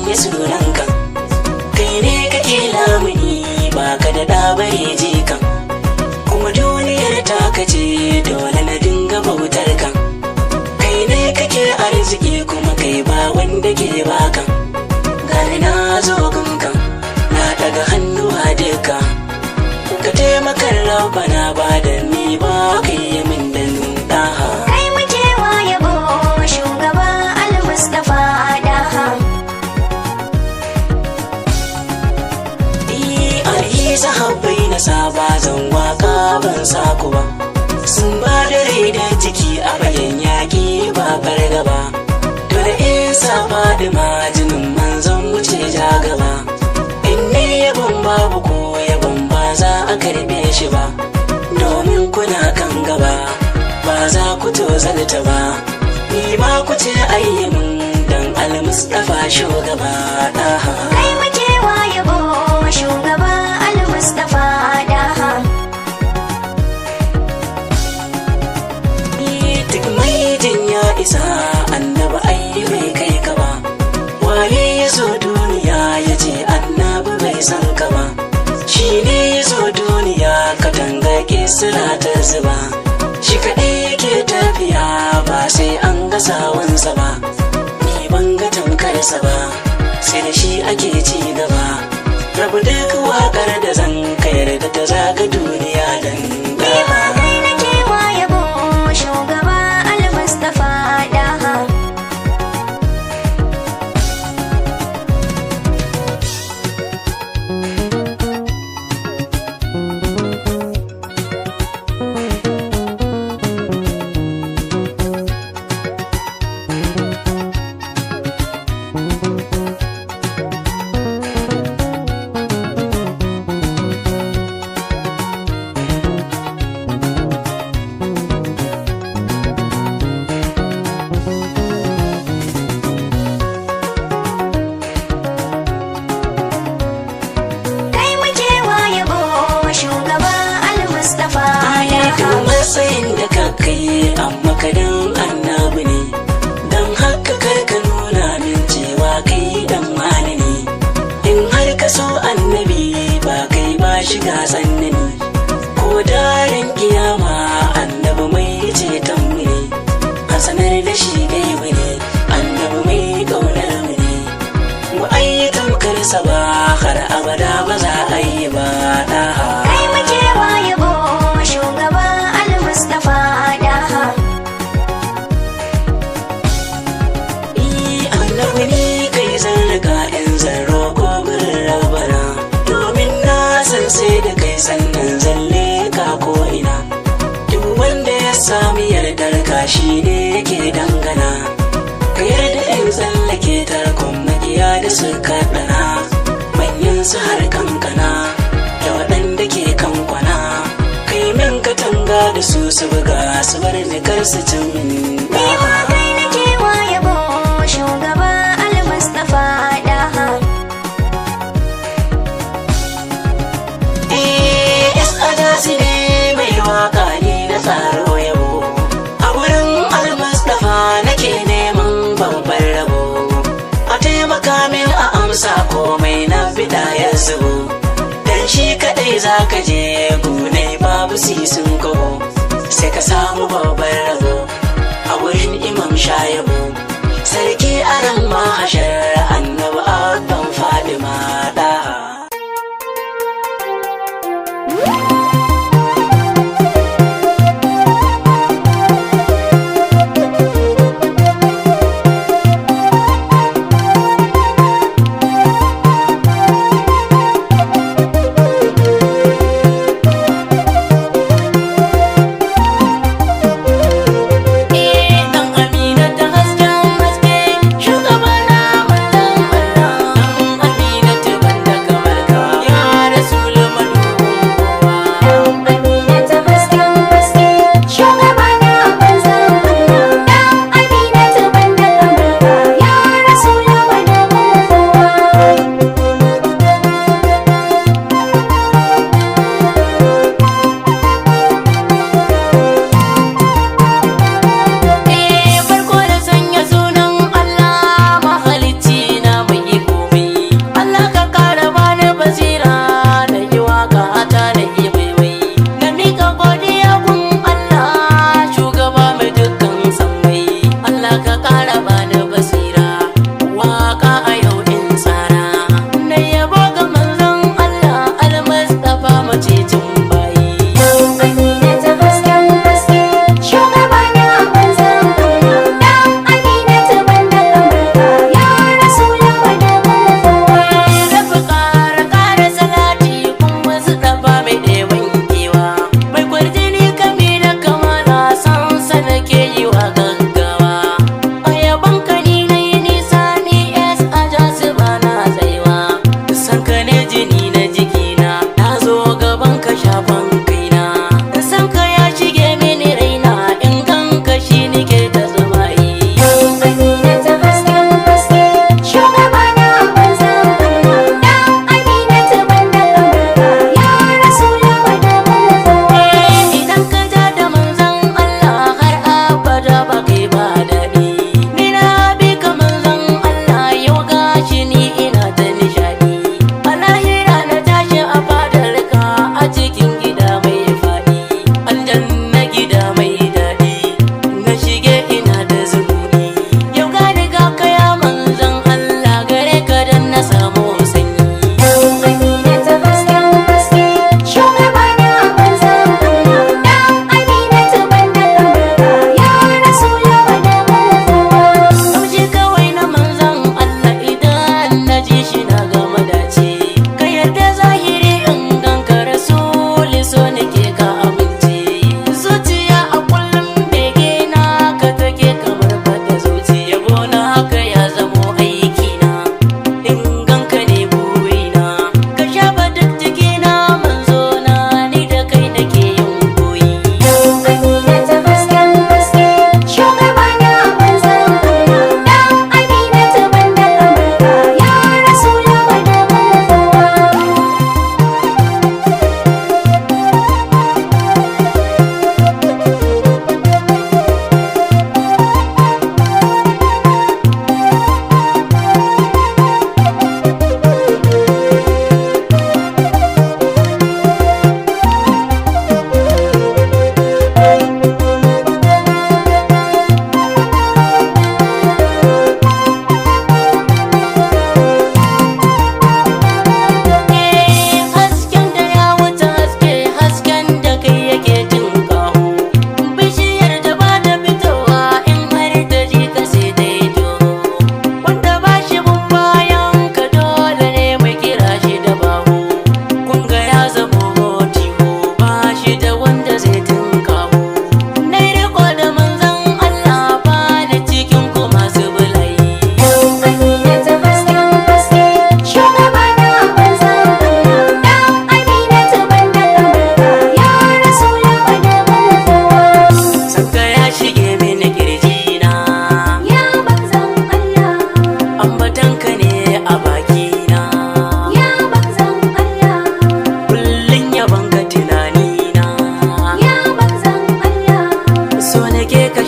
sanya sunanka. Kai ne kake lamuni baka da ɗabare jikan, kuma duniyar ta kace dole na dinga bautar ka. Kai ne kake arziki kuma kai ba wanda ke baka. Gani na zo gunka na daga hannuwa duka, ka taimakar Rabbana ba da ni ba kai yi min da nuna. Kai muke wa yabo shugaba Al-Mustapha Daha. Sahabbai na saba zan waka ban saku ba, sun ba da rai da jiki a bayan yaƙi ba fargaba. Dole in saba da majinin manzon wuce ja gaba. In ne yabon babu ko yabon ba za a karɓe shi ba, domin kuna kan gaba ba za ku tozalta ba. Ni ma ku ce ayyamin dan Al-Mustapha shugaba Daha. Kai muke wa yabo shugaba Al-Mustapha Daha. Duk mai jin ya isa annabi ai bai kai ka ba. Waye ya zo duniya ya ce annabi bai san ka ba. Shi ne ya zo duniya katanga kisra ta zuba. Shi kaɗai yake tafiya ba sai an ga sawansa ba. Ni ban ga tamkarsa ba, sai da shi ake ci gaba. Rabu duk waƙar da zan kayar da ta zaga duniya dan Daha. Kai nake wa yabo shugaba Al-Mustapha Daha. Kai muke wa yabo shugaba Al-Mustapha Daha. Matsayin da ka kai amma kadan annabi ne, don haka kar ka nuna min cewa kai dan wani ne. In har ka so annabi ba kai ba shiga tsannani, ko daren kiyama annabi mai ceton mu ne. A sanar da shi gaibu ne, annabi mai ƙaunar mu ne. Mu ayyukan karsa ba har abada ba za a yi ba Daha. Kai muke wa yabo shugaba Al-Mustapha Daha. Annabi ni kai zan riga in zan roƙo gurin Rabbana, domin na san sai da kai sannan zan leka ko ina. Duk wanda ya sami yardar ka shi ne yake dangana. Ka yarda in tsallake tarkon makiya da suka ɗana, manyan su har kankana da waɗanda ke kankwana. Kai min katanga da su su buga su bar ni kar su cin min Daha. Kai nake wa yabo shugaba Al-Mustapha Daha. Adasi ne mai waka ne na tsaro yabo, a wurin Al-Mustapha nake neman babban rabo. A taimaka min a amsa komai na fida ya zubo, dan shi kadai za ka je gunai babu sisin kaho. Sai ka samu babban rabo a wurin Imam Shayabo, sarki aran mahashar annabi abban Fadima Daha. Dan Amina ta hasken haske, shugabana manzon Allah. Dan Amina ta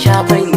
shafan